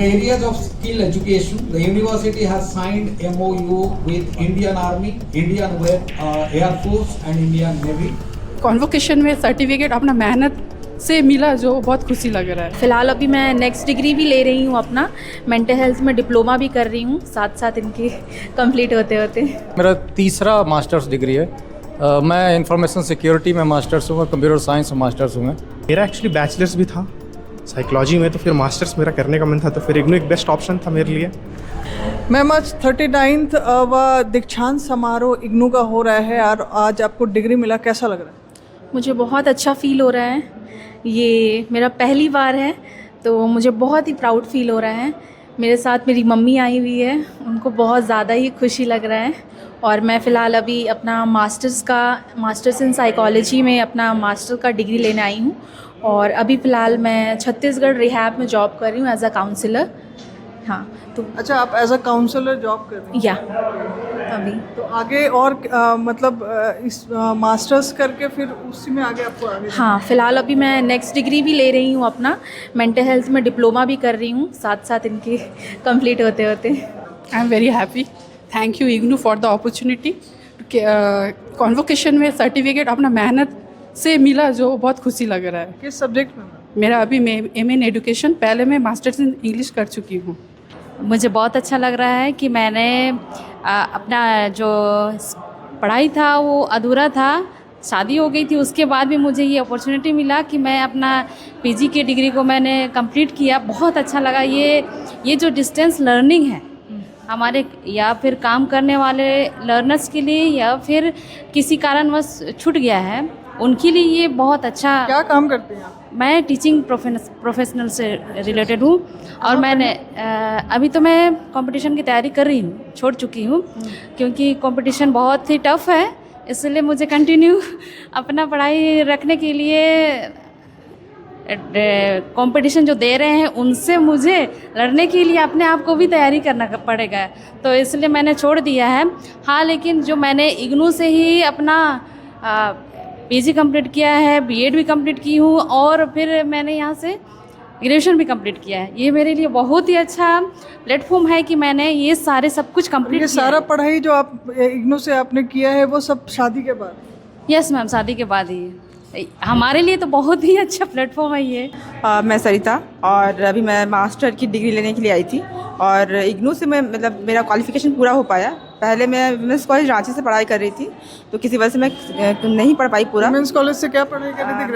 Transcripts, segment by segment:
the areas of skill education, the university has signed MOU with Indian Army, Indian Air Force and Indian Navy. Convocation में certificate अपना मेहनत से मिला जो बहुत खुशी लग रहा है। फ़िलहाल अभी मैं नेक्स्ट डिग्री भी ले रही हूँ, अपना मेंटल हेल्थ में डिप्लोमा भी कर रही हूँ, साथ साथ इनके कंप्लीट होते होते। मेरा तीसरा मास्टर्स डिग्री है। मैं इंफॉर्मेशन सिक्योरिटी में मास्टर्स हूँ और कंप्यूटर साइंस में मास्टर्स हूँ। मेरा एक्चुअली बैचलर्स भी था साइकोलॉजी में, तो फिर मास्टर्स मेरा करने का मन था, तो फिर इग्नू एक बेस्ट ऑप्शन था मेरे लिए। मैम आज 39वां दीक्षांत समारोह इग्नू का हो रहा है और आज आपको डिग्री मिला, कैसा लग रहा है? मुझे बहुत अच्छा फील हो रहा है, ये मेरा पहली बार है तो मुझे बहुत ही प्राउड फील हो रहा है। मेरे साथ मेरी मम्मी आई हुई है, उनको बहुत ज़्यादा ही खुशी लग रहा है। और मैं फ़िलहाल अभी अपना मास्टर्स इन साइकोलॉजी में अपना मास्टर का डिग्री लेने आई हूँ और अभी फ़िलहाल मैं छत्तीसगढ़ रिहैब में जॉब कर रही हूँ एज अ काउंसलर। हाँ, तो अच्छा, आप एज अ काउंसलर जॉब कर रहे हैं? या अभी तो आगे और इस मास्टर्स करके फिर उसी में आगे हाँ, फ़िलहाल अभी मैं नेक्स्ट डिग्री भी ले रही हूँ, अपना मेंटल हेल्थ में डिप्लोमा भी कर रही हूँ, साथ साथ इनके कंप्लीट होते होते। I am very happy, thank you IGNOU for the opportunity. Convocation में सर्टिफिकेट अपना मेहनत से मिला जो बहुत खुशी लग रहा है। किस सब्जेक्ट में? मेरा अभी मैं एम इन एडुकेशन, पहले मैं मास्टर्स इन इंग्लिश कर चुकी हूँ। मुझे बहुत अच्छा लग रहा है कि मैंने अपना जो पढ़ाई था वो अधूरा था, शादी हो गई थी, उसके बाद भी मुझे ये अपॉर्चुनिटी मिला कि मैं अपना पीजी की डिग्री को मैंने कंप्लीट किया। बहुत अच्छा लगा। ये जो डिस्टेंस लर्निंग है हमारे या फिर काम करने वाले लर्नर्स के लिए या फिर किसी कारणवश छूट गया है उनके लिए ये बहुत अच्छा। क्या काम करते हैं आप? मैं टीचिंग प्रोफेशनल से रिलेटेड हूँ और मैंने अभी तो मैं कंपटीशन की तैयारी कर रही हूँ, छोड़ चुकी हूँ क्योंकि कंपटीशन बहुत ही टफ है, इसलिए मुझे कंटिन्यू अपना पढ़ाई रखने के लिए कंपटीशन जो दे रहे हैं उनसे मुझे लड़ने के लिए अपने आप को भी तैयारी करना पड़ेगा, तो इसलिए मैंने छोड़ दिया है। हाँ, लेकिन जो मैंने इग्नू से ही अपना पीजी कंप्लीट किया है, बीएड भी कंप्लीट की हूँ और फिर मैंने यहाँ से ग्रेजुएशन भी कंप्लीट किया है। ये मेरे लिए बहुत ही अच्छा प्लेटफॉर्म है कि मैंने ये सारे सब कुछ कंप्लीट किया। ये सारा पढ़ाई जो आप इग्नू से आपने किया है वो सब शादी के बाद? यस मैम, शादी के बाद ही। हमारे लिए तो बहुत ही अच्छा प्लेटफॉर्म है ये। मैं सरिता और अभी मैं मास्टर की डिग्री लेने के लिए आई थी और इग्नू से मैं मेरा क्वालिफ़िकेशन पूरा हो पाया। पहले मैं वुमेंस कॉलेज रांची से पढ़ाई कर रही थी, तो किसी वजह से मैं नहीं पढ़ पाई पूरा। वुमेंस कॉलेज से क्या पढ़ाई कर रही थी?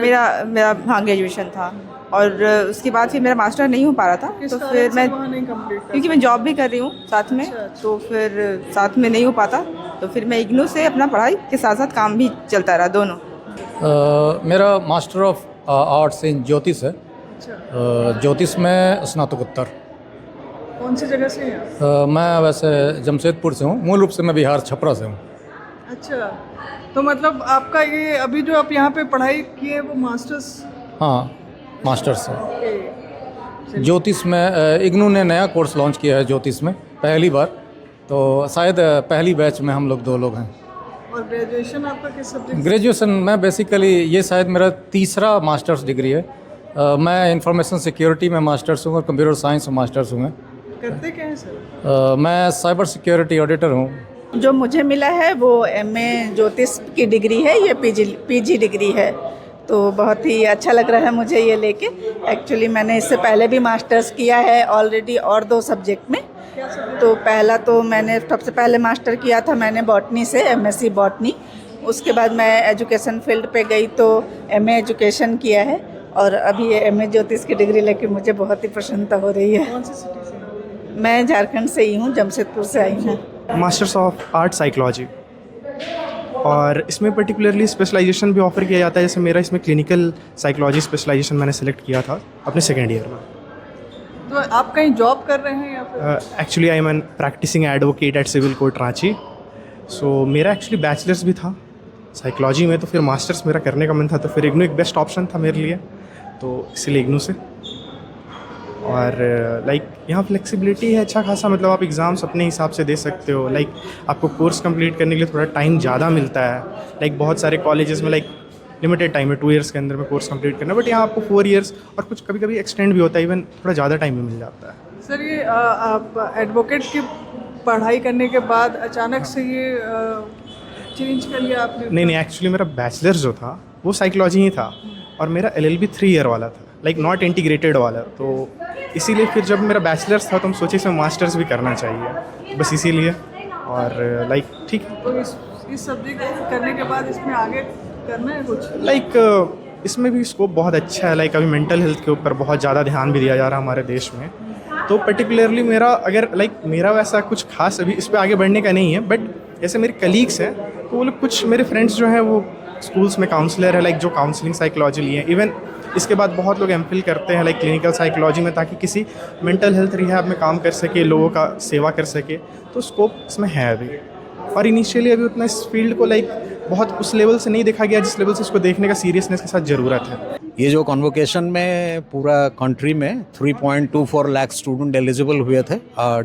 मेरा हाँ ग्रेजुएशन था और उसके बाद फिर मेरा मास्टर नहीं हो पा रहा था, तो फिर मैं क्योंकि मैं जॉब भी कर रही हूँ साथ में, तो फिर साथ में नहीं हो पाता, तो फिर मैं इग्नू से अपना पढ़ाई के साथ साथ काम भी चलता रहा दोनों। मेरा मास्टर ऑफ आर्ट्स इन ज्योतिष है। ज्योतिष में स्नातकोत्तर। कौन सी जगह से हैं? मैं वैसे जमशेदपुर से हूँ, मूल रूप से मैं बिहार छपरा से हूँ। अच्छा, तो मतलब आपका ये अभी जो आप यहाँ पे पढ़ाई की है वो मास्टर्स? हाँ, मास्टर्स है ज्योतिष में। इग्नू ने नया कोर्स लॉन्च किया है ज्योतिष में पहली बार, तो शायद पहली बैच में हम लोग 2 लोग हैं। और ग्रेजुएशन आपका किस सब्जेक्ट? ग्रेजुएशन में बेसिकली ये शायद मेरा तीसरा मास्टर्स डिग्री है। मैं इंफॉर्मेशन सिक्योरिटी में मास्टर्स हूँ और कंप्यूटर साइंस में मास्टर्स हूँ। करते क्या हैं सर? मैं साइबर सिक्योरिटी ऑडिटर हूँ। जो मुझे मिला है वो एमए ज्योतिष की डिग्री है, ये पीजी डिग्री है, तो बहुत ही अच्छा लग रहा है मुझे ये लेके। एक्चुअली मैंने इससे पहले भी मास्टर्स किया है ऑलरेडी और 2 सब्जेक्ट में। तो पहला तो मैंने सबसे पहले मास्टर किया था मैंने बॉटनी से, एमएससी बॉटनी। उसके बाद मैं एजुकेशन फील्ड पे गई तो एमए एजुकेशन किया है और अभी ये एमए ज्योतिष की डिग्री लेके मुझे बहुत ही प्रसन्नता हो रही है। कौन सी सिटी से? मैं झारखंड से ही हूँ, जमशेदपुर से आई हूँ। मास्टर्स ऑफ आर्ट साइकोलॉजी, और इसमें पर्टिकुलरली स्पेशलाइजेशन भी ऑफर किया जाता है। जैसे मेरा इसमें क्लिनिकल साइकोलॉजी स्पेशलाइजेशन मैंने सेलेक्ट किया था अपने सेकेंड ईयर में। तो आप कहीं जॉब कर रहे हैं या फिर? Actually I am an practicing advocate at civil court Ranchi. So मेरा एक्चुअली बैचलर्स भी था साइकोलॉजी में, तो फिर मास्टर्स मेरा करने का मन था, तो फिर इग्नू एक बेस्ट ऑप्शन था मेरे लिए, तो इसीलिए इग्नू से। और यहाँ फ्लेक्सिबिलिटी है अच्छा खासा, मतलब आप एग्ज़ाम्स अपने हिसाब से दे सकते हो। आपको कोर्स कंप्लीट करने के लिए थोड़ा टाइम ज़्यादा मिलता है। बहुत सारे कॉलेजेस में लिमिटेड टाइम है, 2 ईयर्स के अंदर में कोर्स कंप्लीट करना, बट यहाँ आपको 4 ईयर्स और कुछ कभी कभी एक्सटेंड भी होता है, इवन थोड़ा ज़्यादा टाइम भी मिल जाता है। सर ये आप एडवोकेट की पढ़ाई करने के बाद अचानक से ये चेंज कर लिया आपने? नहीं, एक्चुअली मेरा बैचलर्स जो था वो साइकोलॉजी ही था और मेरा LLB 3 ईयर वाला था, लाइक नॉट इंटीग्रेटेड वाला। तो इसीलिए फिर जब मेरा बैचलर्स था तो हम सोचे इसमें मास्टर्स भी करना चाहिए, बस इसीलिए। और लाइक ठीक है। तो इस सब्जेक्ट करने के बाद इसमें आगे करना है कुछ? लाइक इसमें भी स्कोप बहुत अच्छा है। लाइक अभी मेंटल हेल्थ के ऊपर बहुत ज़्यादा ध्यान भी दिया जा रहा है हमारे देश में। तो पर्टिकुलरली मेरा अगर मेरा वैसा कुछ खास अभी इस पर आगे बढ़ने का नहीं है, बट जैसे मेरे कलीग्स हैं तो वो लोग, कुछ मेरे फ्रेंड्स जो हैं वो स्कूल्स में काउंसलर है, लाइक जो काउंसलिंग साइकोलॉजी लिए हैं। इवन इसके बाद बहुत लोग MPhil करते हैं लाइक क्लिनिकल साइकोलॉजी में, ताकि किसी मेंटल हेल्थ रिहैब में काम कर सके, लोगों का सेवा कर सके। तो स्कोप इसमें है अभी। और इनिशियली अभी उतना इस फील्ड को लाइक बहुत उस लेवल से नहीं देखा गया जिस लेवल से इसको देखने का सीरियसनेस के साथ ज़रूरत है। ये जो कॉन्वोकेशन में पूरा कंट्री में 3.24 लाख स्टूडेंट एलिजिबल हुए थे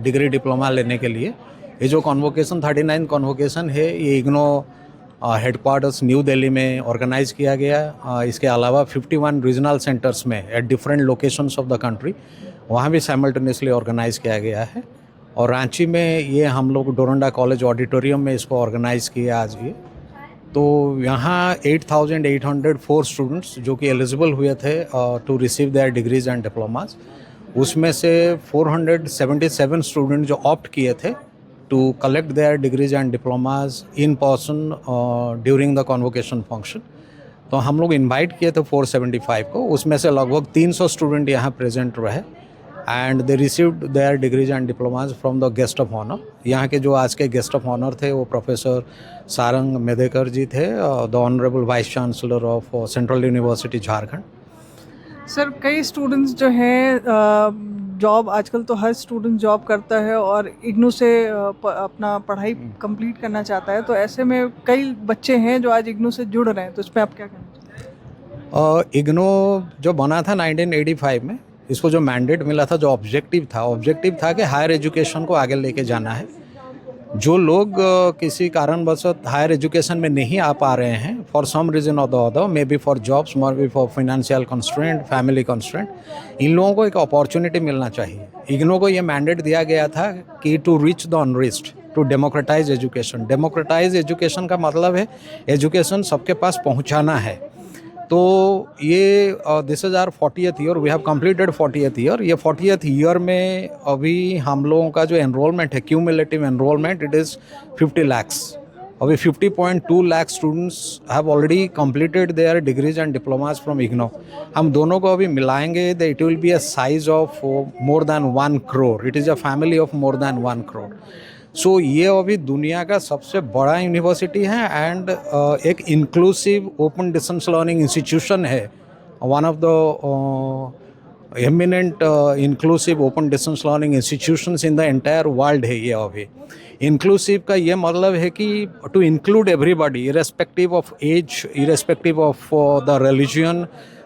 डिग्री डिप्लोमा लेने के लिए। ये जो कॉन्वोकेशन 39 कॉन्वोकेशन है, ये इग्नो हेडक्वार्टर्स न्यू दिल्ली में ऑर्गेनाइज किया गया। इसके अलावा 51 रीजनल सेंटर्स में at different locations of the country वहाँ भी साइमल्टेनियसली ऑर्गेनाइज किया गया है। और रांची में ये हम लोग डोरंडा कॉलेज ऑडिटोरियम में इसको ऑर्गेनाइज किया आज ये। तो यहाँ 8,804 स्टूडेंट्स जो कि एलिजिबल हुए थे to receive their degrees and diplomas, उसमें से 477 स्टूडेंट जो ऑप्ट किए थे to collect their degrees and diplomas in person during the convocation function. तो हम लोग इनवाइट किए थे 475 को, उसमें से लगभग 300 स्टूडेंट यहाँ प्रेजेंट रहे and they received their degrees and diplomas from the guest of honour. यहाँ के जो आज के गेस्ट ऑफ ऑनर थे वो प्रोफेसर सारंग मेदेकर जी थे, the honourable vice chancellor of central university Jharkhand. Sir कई स्टूडेंट्स जो हैं जॉब, आजकल तो हर स्टूडेंट जॉब करता है और इग्नू से अपना पढ़ाई कंप्लीट करना चाहता है, तो ऐसे में कई बच्चे हैं जो आज इग्नू से जुड़ रहे हैं, तो इस पर आप क्या कहना चाहते हैं? इग्नो जो बना था 1985 में, इसको जो मैंडेट मिला था, जो ऑब्जेक्टिव था कि हायर एजुकेशन को आगे लेके जाना है। जो लोग किसी कारणवश हायर एजुकेशन में नहीं आ पा रहे हैं फॉर सम रीजन और the other, may be for jobs, may be for financial constraint, family constraint, इन लोगों को एक अपॉर्चुनिटी मिलना चाहिए। इग्नो को ये मैंडेट दिया गया था कि to reach the unreached, to democratise education. Democratise education का मतलब है एजुकेशन सबके पास पहुंचाना है। तो ये this is our 40th year, we have completed 40th year. ये 40th ईयर में अभी हम लोगों का जो एनरोलमेंट है, cumulative enrolment, it is 50 lakhs। अभी 50.2 lakh students have already completed there degrees and diplomas from IGNOU. हम दोनों को अभी मिलाएंगे तो it will be a size of more than 1 crore। It is a family of more than 1 crore। सो ये अभी दुनिया का सबसे बड़ा यूनिवर्सिटी है एंड एक inclusive open distance learning institution है, one of the eminent inclusive open distance learning institutions in the entire world है ये अभी। इंक्लूसिव का ये मतलब है कि to include everybody, irrespective of age, irrespective of the religion,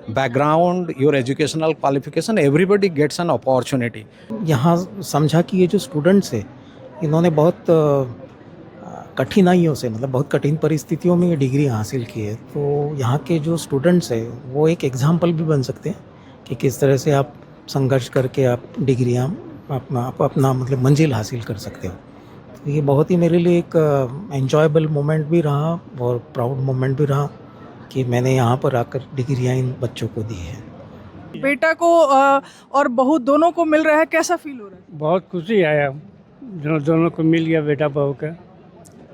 background, your educational qualification, everybody gets an opportunity. यहाँ समझा कि ये जो स्टूडेंट्स है इन्होंने बहुत कठिनाइयों से, मतलब बहुत कठिन परिस्थितियों में ये डिग्री हासिल की है। तो यहाँ के जो स्टूडेंट्स हैं वो एक एग्जाम्पल भी बन सकते हैं कि किस तरह से आप संघर्ष करके आप डिग्रियाँ अपना मतलब मंजिल हासिल कर सकते हो। तो ये बहुत ही मेरे लिए एक एन्जॉयबल मोमेंट भी रहा और प्राउड मोमेंट भी रहा कि मैंने यहाँ पर आकर डिग्रियाँ इन बच्चों को दी हैं। बेटा को और बहू दोनों को मिल रहा है, कैसा फील हो रहा है? बहुत खुशी है, दोनों को मिल गया बेटा बहू का,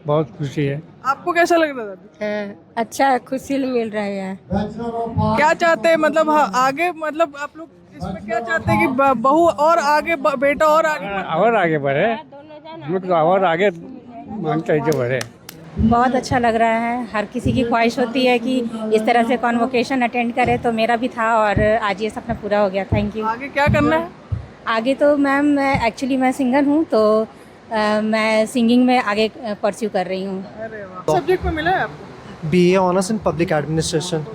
बहुत खुशी है। आपको कैसा लग रहा था? अच्छा, खुशी मिल रहा है। क्या चाहते हैं मतलब आगे, मतलब आप लोग इसमें क्या चाहते हैं कि बहू और आगे, बेटा और आगे बढ़े, मतलब और आगे मांगता है जो बढ़े। बहुत अच्छा लग रहा है। हर किसी की ख्वाहिश होती है कि इस तरह से कॉन्वोकेशन अटेंड करे, तो मेरा भी था और आज ये सपना पूरा हो गया। Thank you. आगे क्या करना है? आगे तो मैम एक्चुअली मैं सिंगर हूँ, तो मैं सिंगिंग में आगे परस्यू कर रही हूँ। अरे वाह। सब्जेक्ट में मिला है आपको? BA honours in public administration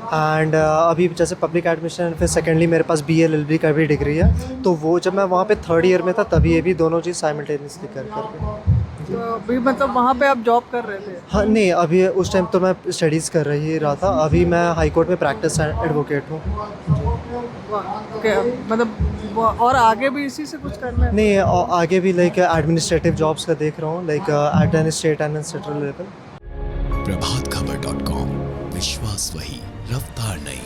and अभी जैसे पब्लिक एडमिनिस्ट्रेशन, फिर सेकेंडली मेरे पास BA LLB का भी डिग्री है। तो वो जब मैं वहाँ पे 3rd ईयर में था तभी ये भी दोनों चीज़ साइमल्टेनियसली करके। तो अभी मतलब वहाँ पे आप जॉब कर रहे थे? हाँ नहीं, अभी उस टाइम तो मैं स्टडीज़ कर रहा था। अभी मैं हाई कोर्ट में प्रैक्टिस एडवोकेट हूँ। मतलब और आगे भी इसी से कुछ करना है? नहीं आगे भी लाइक एडमिनिस्ट्रेटिव जॉब्स का देख रहा हूँ, like at an state and central level. Prabhat Khabar dot com, विश्वास वही, रफ्तार नहीं।